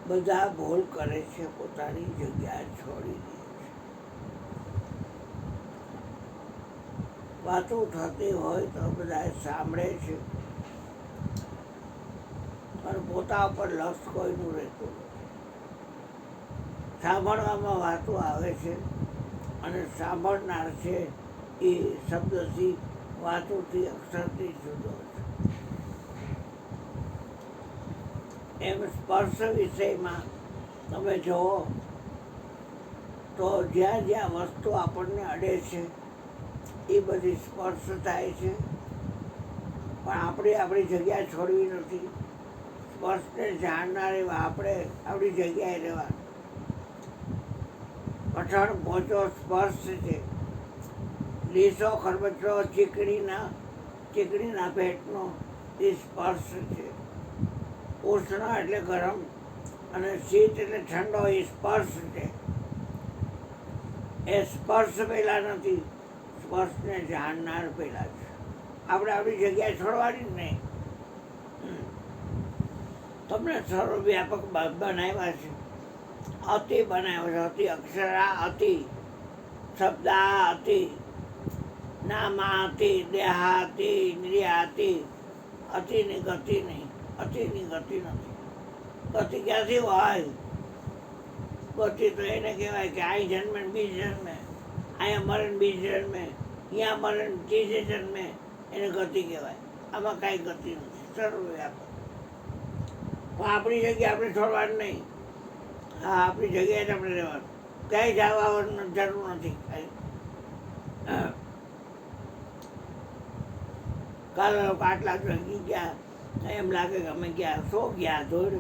બધા ભૂલ કરે છે, પોતાની જગ્યા છોડી દે છે. વાતો થતી હોય તો બધા સાંભળે છે, પણ પોતા ઉપર લક્ષ કોઈનું રહેતું નથી. સાંભળવામાં વાતો આવે છે અને સાંભળનાર છે એ શબ્દથી, વાતોથી, અક્ષરથી જુદો છે. એમ સ્પર્શ વિષયમાં તમે જુઓ તો જ્યાં જ્યાં વસ્તુ આપણને અડે છે એ બધી સ્પર્શ થાય છે, પણ આપણે આપણી જગ્યા છોડવી નથી. સ્પર્શને જાણનારે આપણે આપણી જગ્યાએ રહેવાનું. કઠણ પહોંચો સ્પર્શ છે, લીસો ખરબચડો ચીકણીના પેટનો એ સ્પર્શ છે. ઉષ્ણ એટલે ગરમ અને શીત એટલે ઠંડો એ સ્પર્શ છે. એ સ્પર્શ પહેલા નથી, સ્પર્શને જાણનાર પહેલા છે. આપણે આપણી જગ્યા છોડવાની જ નહીં. તમને સર્વવ્યાપક બનાવ્યા છે, અતિ બનાવ્યો છે. અતિ અક્ષરા અતિ, શબ્દા અતિ, નામા અતિ, દેહા અતિ, ઇન્દ્રિયા અતિ. અતિની ગતિ નહીં, અતિની ગતિ નથી. ગતિ ક્યાંથી હોય? ગતિ તો એને કહેવાય કે અહીં જન્મે બીજ જન્મે, અહીંયા મરણ બીજ જન્મે, અહીંયા મરણ ત્રીજે જન્મે, એને ગતિ કહેવાય. આમાં કાંઈ ગતિ નથી, સર્વવ્યાપક. પણ આપણી જગ્યા આપણે છોડવાની નહીં. હા, આપણી જગ્યાએ જ આપણે રહેવાનું. ક્યાંય જવાની જરૂર નથી. કાલે લોકો આટલા જગી ગયા, એમ લાગે કે અમે ગયા, સો ગયા ધોડ.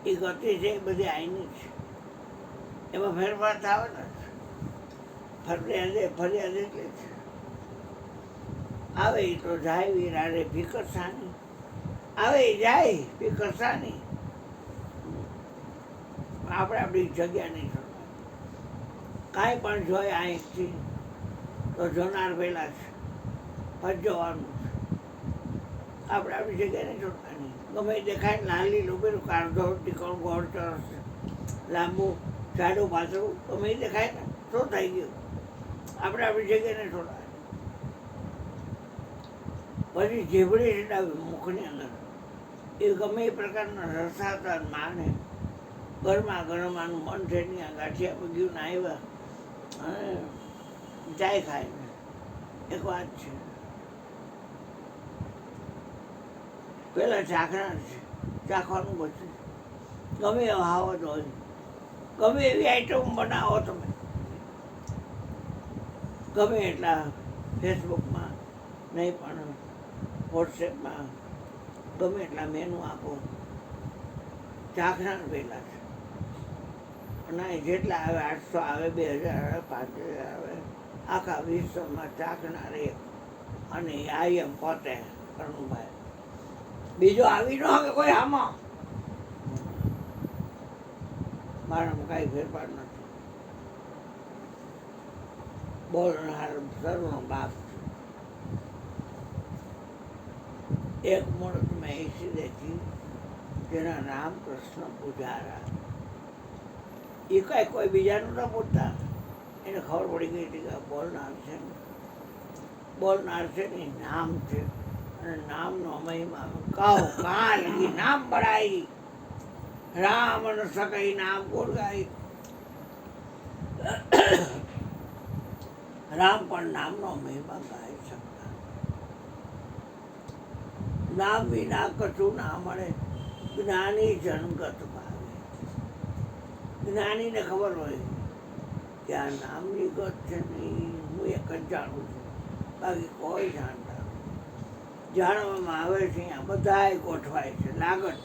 એ ગતિ છે એ બધી આઈની છે, એમાં ફેરફાર થાય ને. ફરિયાદ એટલે છે. આવે તો જાય વીરારે ફિકર સાની, આવે જાય ફિકર સાની. આપણે આપણી જગ્યા નહીં છોડવાની. કાંઈ પણ જોઈએ અહીંથી તો જોનાર પહેલા છે, ભજવાનું છે. આપણે આપણી જગ્યા નહીં છોડવાની. ગમે દેખાય લાલી લૂબેલું કાળધો ટીકણ ગોળ ચરસ લાંબુ જાડું પાતળું ગમે દેખાય ને, શું થઈ ગયું? આપણે આપણી જગ્યા નહીં છોડવાની. પછી જીભડી ચડાવી મુખની અંદર, એ ગમે એ પ્રકારના રસાતા માને. ઘરમાં ગરમાનું મન છે ત્યાં ગાંઠિયા પગ્યું ના આવ્યા અને ચાય ખાય ને. એક વાત છે, પેલા ચાખનાર છે, ચાખવાનું બધું ગમે એવો હાવત હોય, ગમે એવી આઈટમ બનાવો તમે, ગમે એટલા ફેસબુકમાં નહીં પણ વોટ્સએપમાં ગમે એટલા મેનુ આપો, ચાખનાર પહેલાં છે. અને જેટલા આવે 800 આવે, 2000 આવે, 5000 આવે, આખા વિશ્વમાં ચાખનાર એક. અને આ એમ પોતે કરણુભાઈ, બીજો આવી ન હવે કોઈ આમાં. મારામાં કાંઈ ફેરફાર નથી. બોલનાર સર્વનો બાપ. એક મૂર્ત મેં એસી દેખી, જેના નામ કૃષ્ણ પૂજારા. એ કાંઈ કોઈ બીજાનું ન પૂછતા, એને ખબર પડી ગઈ હતી કે બોલનાર છે ને, બોલનાર છે ને નામ છે. અને નામનો મહિમા કહો કાં લગી નામ બળાઈ, રામ ન સકઈ નામ ગુણ ગાઈ. રામ પણ નામનો મહિમા ગાઈ શકતા. નામ વિના કશું ના મળે, જ્ઞાની જનગત ભાવે. જ્ઞાનીને ખબર હોય કે આ નામની ગત છે ને, હું એક જ જાણું છું, બાકી કોઈ જાણતા. જાણવામાં આવે છે અહીંયા બધાય ગોઠવાય છે. લાગત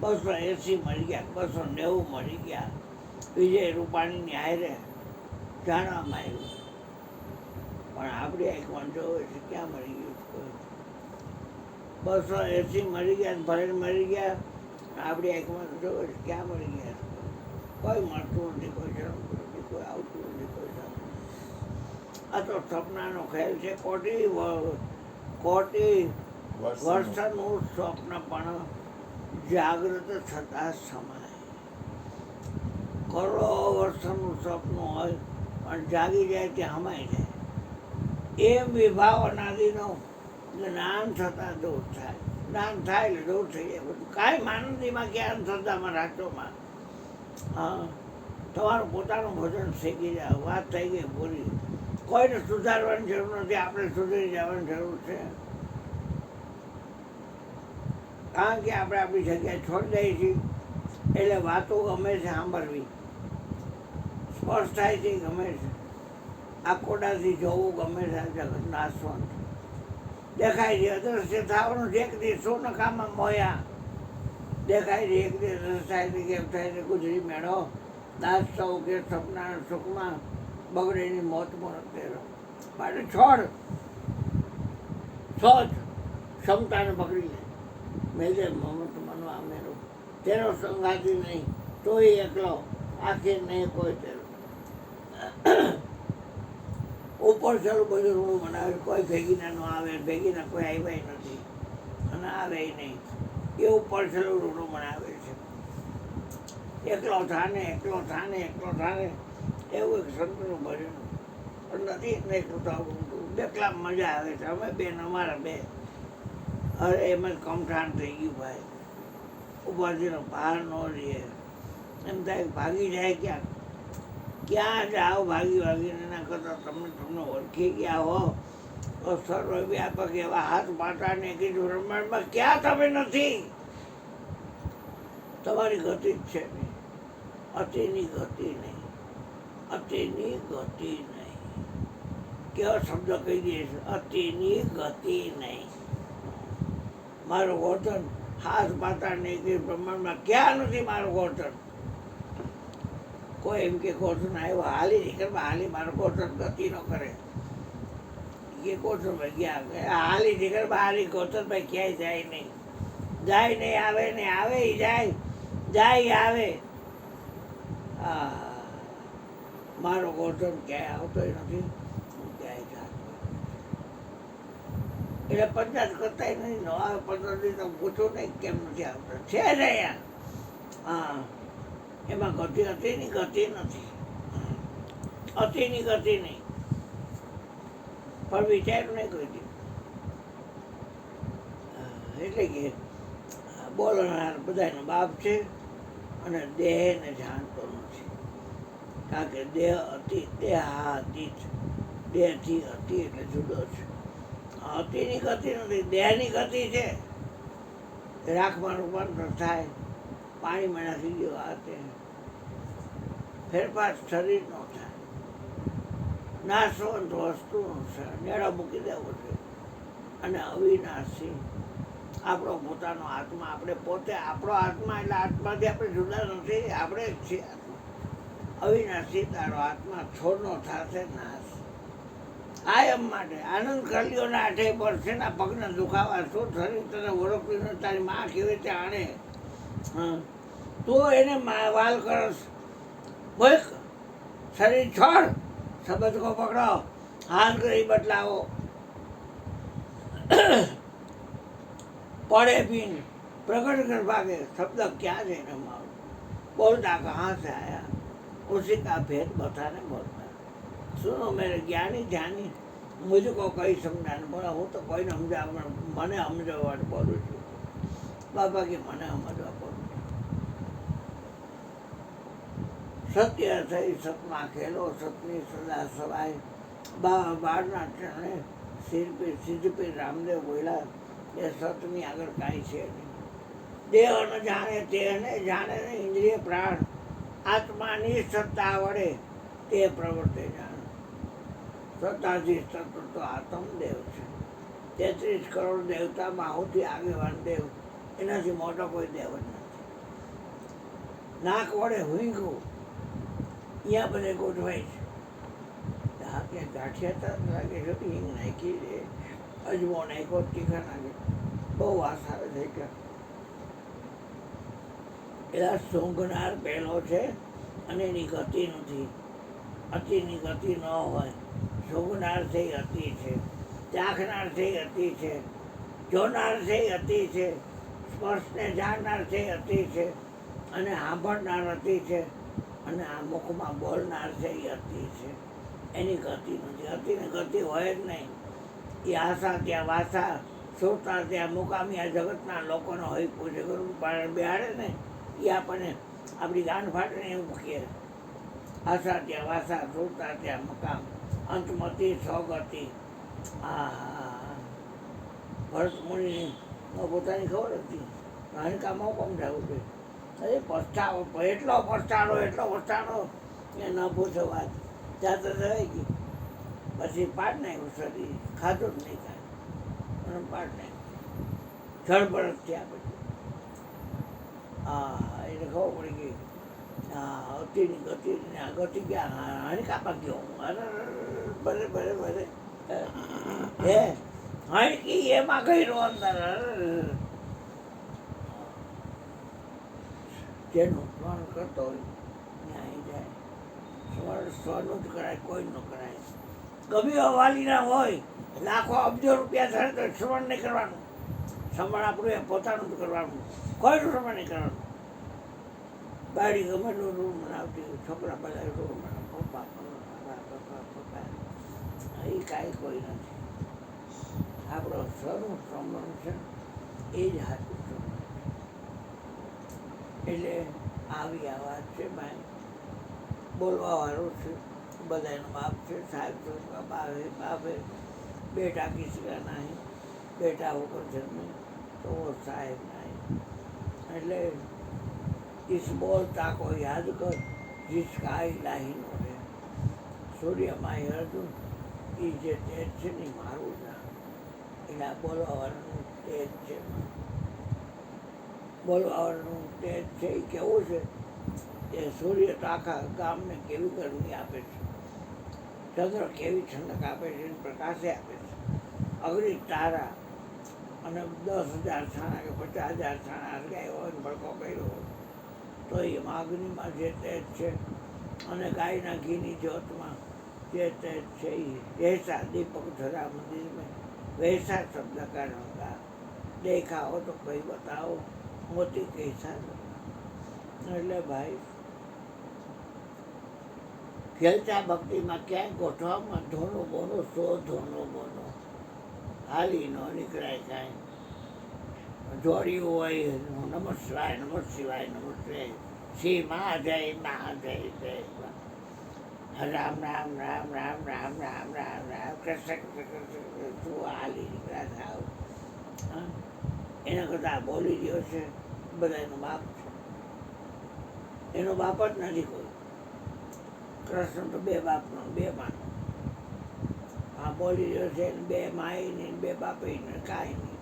280 મળી ગયા, 290 મળી ગયા. વિજય રૂપાણીની હારે જાણવામાં આવ્યું, પણ આપણી આંખમાં જોવે છે ક્યાં મળી ગયું? 280 મળી ગયા, ભરણ મળી ગયા. આપણી આંખમાં જોવે છે ક્યાં મળી ગયા? કોઈ મળતું નથી, કોઈ જણતું નથી, કોઈ આવતું નથી, કોઈ જણતું. આ તો સપનાનો ખેલ છે. કોટી વર્ષનું સ્વપ્ન પણ જાગ્રત થતા સમય કરોડો વર્ષનું સપનું હોય પણ જાગી જાય ત્યાં હમાઈ જાય. એમ વિભાવ અનાદિનો જ્ઞાન થતાં દૂર થાય. જ્ઞાન થાય એટલે દૂર થઈ જાય બધું. કાંઈ માનંદીમાં જ્ઞાન થતામાં રાચોમાં. હા, તમારું પોતાનું ભોજન શીખી જાઓ. વાત થઈ ગઈ પૂરી. કોઈને સુધારવાની જરૂર નથી, આપણે સુધરી જવાની જરૂર છે. કારણ કે આપણે આપણી જગ્યાએ છોડી દઈએ છીએ એટલે વાતો ગમે છે સાંભળવી, સ્પર્શ થાય છે ગમે છે, આકોડાથી જોવું ગમે છે. આ જગત નાશવંત દેખાય છે, અદૃશ્ય થવાનું છે. એક દિવસ શું નકામાં મોયા દેખાય છે, એક દિવસ રસ થાય છે, કેમ થાય છે ગુજરી મેળો દાસ સૌ કે સપના સુખમાં બગડેની મોત મોરત તેરો. માટે છોડ સોચ ક્ષમતાને પકડી લે. મેજે મમત મનવા મેરો તેરો સંગાતી નહીં તોય એકલો આખી નહીં કોઈ તેરો. ઉપર ચાલું બધું રૂડું બનાવે, કોઈ ભેગીના ન આવે, ભેગીના કોઈ આવ્યા નથી અને આવે નહીં. એ ઉપર ચાલું રૂડું બનાવે છે. એકલો થાને એકલો થાને એકલો થાને એવું એક સંતનું ભજન પણ નથી. એકલું થવું બેકલા મજા આવે છે. અમે બેન અમારા બે અરે એમ જ કમઠાણ થઈ ગયું ભાઈ. ઉપાધિનો પાર ન રહીએ એમ થાય ભાગી જાય. ક્યાં જાઓ ભાગી ભાગીને એના કરતાં તમને ઓળખી ગયા હો તો સર્વવ્યાપક એવા હાથ પાટાને કીધું બ્રહ્માંડમાં ક્યાં તમે નથી. તમારી ગતિ જ છે નહીં, અતિની ગતિ નહીં, અતિની ગતિ નહીં. કેવો શબ્દ કહી દે છે, અતિની ગતિ નહીં. મારું ગોઠન હાથ પાતાને કીધું બ્રહ્માંડમાં ક્યાં નથી મારું ગોઠન. કોઈ એમ કે ગોઠન આવ્યો હાલી નીકળવા હાલી મારું ગોઠન ગતિ ન કરે. એ ગોઠણભાઈ ગયા હાલી નીકળવા હાલી ગોઠણભાઈ ક્યાંય જાય નહીં. જાય નહીં આવે ને આવે જાય, જાય આવે. મારો ગોઠણ ક્યાંય આવતો નથી, હું ક્યાંય જાતો. એટલે પંચાયત કરતા નહીં. ન આવે 15 દિવસ તો પૂછો નહીં કેમ નથી આવતા. છે જ અહીંયા. હા, એમાં ગતિ અતિની ગતિ નથી, અતિની ગતિ નહીં. પણ વિચાર્યું નહીં કોઈ દી. એટલે કે બોલનાર બધાનો બાપ છે અને દેહને જાણતો નથી. કારણ કે દેહ અતિ, દેહાતીત, દેહથી અતિ એટલે જુદો છે. અતિની ગતિ નથી, દેહની ગતિ છે. રાખમાં રૂપાંતર થાય, પાણીમાં નાખી ગયો આ તે ફેરફાર શરીરનો થાય. નાશવંત વસ્તુનો છે, નેડો મૂકી દેવો છે. અને અવિનાશી આપણો પોતાનો આત્મા, આપણે પોતે આપણો આત્મા એટલે આત્માથી આપણે જુદા નથી, આપણે જ છીએ આત્મા. અવિનાશી તારો આત્મા છોડનો થશે નાશ. કાયમ માટે આનંદ કલ્યોના આઠે પર છે ને પગના દુખાવા શું શરીર તને ઓળખ્યું તારી માં કેવી રીતે આણે. તો એને વાલ કરસ બોલ શરીર છોડ, શબ્દ કો પકડો, હાથ કરી બદલાવો. પડે પીન प्रकट कर भागे शब्द क्या है ना मालूम, बोलता कहाँ से आया, उसी का भेद बताने बोलता. सुनो मेरे ज्ञानी ध्यानी, मुझको कहीं समझाने बोला હું તો કોઈને સમજાવવા મને સમજાવવા બોલું છું. બાબા કે મને સમજવા બોલું છું. સત્ય થઈ સતમાં ખેલો, સતની સદા સવાય. બાબા બારના ચરણે સિદ્ધ પીર રામદેવ બોલ્યા એ સતની આગળ કાંઈ છે નહીં. દેહ ન જાણે તેને જાણે ને ઇન્દ્રિય પ્રાણ, આત્માની સત્તા વડે તે પ્રવર્તે જાણે. સત્તાથી તત્વ તો આત્મદેવ છે. 33 કરોડ દેવતામાં સૌથી આગેવાન દેવ, એનાથી મોટો કોઈ દેવ જ નથી. નાક વડે હુંઘું અહીંયા બધે ગોઠવાય છે. હા ક્યાં ગાંઠિયા લાગે છે, હિંગ નાખી દે, અજમો નાખ્યો, તીખા નાખે, બહુ વાસ આવે છે. કે એલા સૂંઘનાર પહેલો છે અને એની ગતિ નથી, અતિની ગતિ ન હોય. સૂંઘનાર થઈ અતિ છે, ચાખનાર થઈ અતિ છે, જોનાર થઈ અતિ છે, સ્પર્શને જાણનાર છે અતિ છે, અને સાંભળનાર અતિ છે, અને આ મુખમાં બોલનાર છે એ અતિ છે. એની ગતિ નથી. અતિને ગતિ હોય જ નહીં. એ આશા ત્યાં વાસા, સુરતા ત્યાં મુકામી આ જગતના લોકોનો હોય પૂછે ગુરુ પાડે બેહાડે ને એ આપણને આપણી ગાંઠ ફાટે ને એવું કહે. આશા ત્યાં વાસા, સુરતા ત્યાં મુકામ, અંતમતી સૌગતિ. આ ભરત મુનિને પોતાની ખબર હતી હાનિકામાં કોમ જવું છે. અરે પસ્તાવો, એટલો પસ્તાડો એ ન પૂછો વાત. ત્યાં તો થઈ ગઈ. પછી પાડ નાખ્યું શરીર, ખાધું જ નહીં કાંઈ, અને પાડ નાખ્યું. જળબળદ થયા પછી. હા, એને ખબર પડી ગઈ હા અતિની ગતિ ને આ ગતિ ક્યાં હાનિકામાં ગયો. અરે ભલે ભલે ભલે હે હાણકી એમાં ગયો અંદર. જેનું સ્મરણ કરતો હોય ત્યાં જાય. સ્મરણ સ્વનું જ કરાય, કોઈ ન કરાય. ગમે વાલીના હોય, લાખો અબજો રૂપિયા થાય તો શ્રવણ નહીં કરવાનું. શ્રવણ આપણું એ પોતાનું જ કરવાનું, કોઈનું શ્રવણ નહીં કરવાનું. બાળી ગમે નું રૂમ બનાવતી, છોકરા બધા રૂમ બનાવે, પપ્પા એ કાંઈ કોઈ નથી. આપણો સ્વનું શ્રવણ છે એ જ સાચું શ્રવણ. એટલે આવી આ વાત છે ભાઈ. બોલવા વાળું છે, બધાનો બાપ છે, સાહેબ તો બાપે બેટા કિસકા નહીં, બેટા હોकर જન્મે તો સાહેબ નહીં. એટલે इस बोलता को याद कर जिसका इलाही नो रे. સૂર્યમાં અર્જુન એ જે તેજ છે ને મારું ના, એના બોલવાનું તેજ છે. બોલવાનું તેજ છે એ કેવું છે કે સૂર્ય તો આખા ગામને કેવી ગરમી આપે છે, ચંદ્ર કેવી ઠંડક આપે છે, પ્રકાશે આપે છે. અગ્નિ તારા અને 10,000 છાણા કે 50,000 છાણા હરગાયો હોય ને ભડકો કર્યો હોય તો એમાં અગ્નિમાં જે તેજ છે, અને ગાયના ઘીની જ્યોતમાં જે તેજ છે એ વૈસા દીપક ધરા મંદિર में वैसा शब्द का होगा. देखा हो तो कोई बताओ मोती कैसा. એટલે ભાઈ ખેલતા ભક્તિમાં ક્યાંય ગોઠવામાં ધોનો બોનો સો ધોનો બોનો હાલી ન નીકળાય. કાંઈ જોડ્યું હોય નમઃ શિવાય નમઃ શિવાય નમઃ શિવાય, શ્રી મહાજય મહાજય જય રામ રામ રામ રામ રામ રામ રામ રામ કૃષ્ણ કૃષ્ણ તું હાલી નીકળ્યા થાવ. એના કરતાં બોલી રહ્યો છે બધા એનો બાપ છે. એનો બાપ જ નથી કોઈ. કૃષ્ણ તો 2 બાપનો 2 માનો. આ બોલી રહ્યો છે 2 માઈ ને 2 બાપી ને કાંઈ નહીં.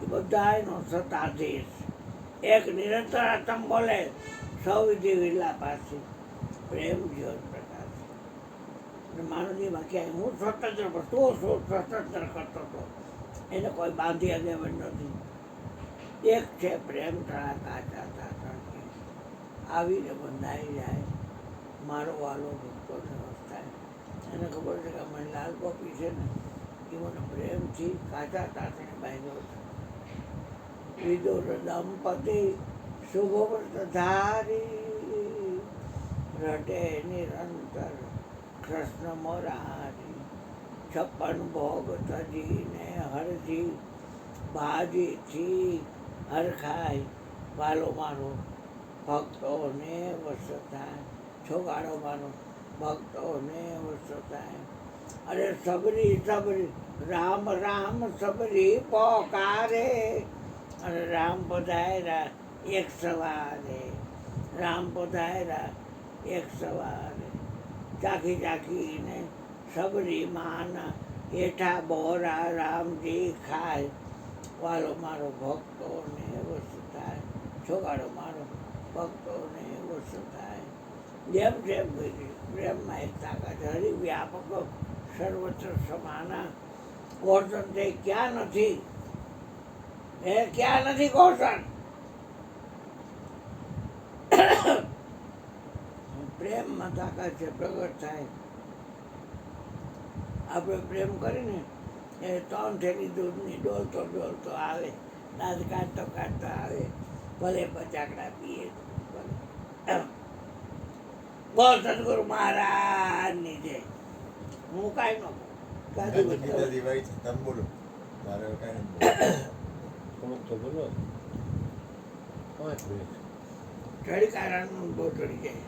એ બધા એનો સત્તાધીશ. એક નિરંતર આત્મ બોલે સૌ વિધિ વિલા પાસે પ્રેમ જ્યોત પ્રકાશ. માનવીમાં ક્યાંય હું સ્વતંત્ર તું શું સ્વતંત્ર કરતો હતો, એને કોઈ બાંધી દેવન નથી. એક છે પ્રેમ તળા કાચા તાતા આવીને બંધાઈ જાય. મારો વાલો ભક્તો થાય. એને ખબર છે કે મને લાલ ગોપી છે ને એ મને પ્રેમથી કાચા તાતને બાંધ્યો છે. વિદુર દંપતિ શુભવ્રત ધારી રટે નિરંતર કૃષ્ણ મોરારી. 56 ભોગ તજીને હરજી ભાજીથી હરખાય. વાલો મારો ભક્તોને વસ થાય. છોગાડો મારો ભક્તોને વસ થાય. અરે સબરી સબરી રામ રામ સબરી પોકારે. અને રામ પધાર્યા એક સવારે, રામ પધાર્યા એક સવારે. ચાખી ચાખીને સબરી માના હેઠા બોરા રામજી ખાય. વાલો મારો ભક્તોને વસ થાય. છોગાડો મારો ભક્તોને વસ થાય. જેમ જેમ પ્રેમમાં એક તાકાત હરિવ્યાપક સર્વત્ર સમાના. ગોર્ધન તે ક્યાં નથી, એ ક્યાં નથી ગોર્ધન. પ્રેમમાં તાકાત છે, પ્રગટ થાય. આપણે પ્રેમ કરીને એ 3 થેલી દૂધની ડોલતો આવે. દાંત કાઢતો કાઢતો આવે, ભલે પચાકડા પીએ. બોલ સદગુરુ મહારાજની જય. હું કાંઈ ન કાઢું ગીતાજી વાંચી છે, તમે બોલો. મારે કાંઈ નથી. થોડુંક તો બોલો. 5 મિનિટ. ચડી કારણ બહુ ચડી જાય.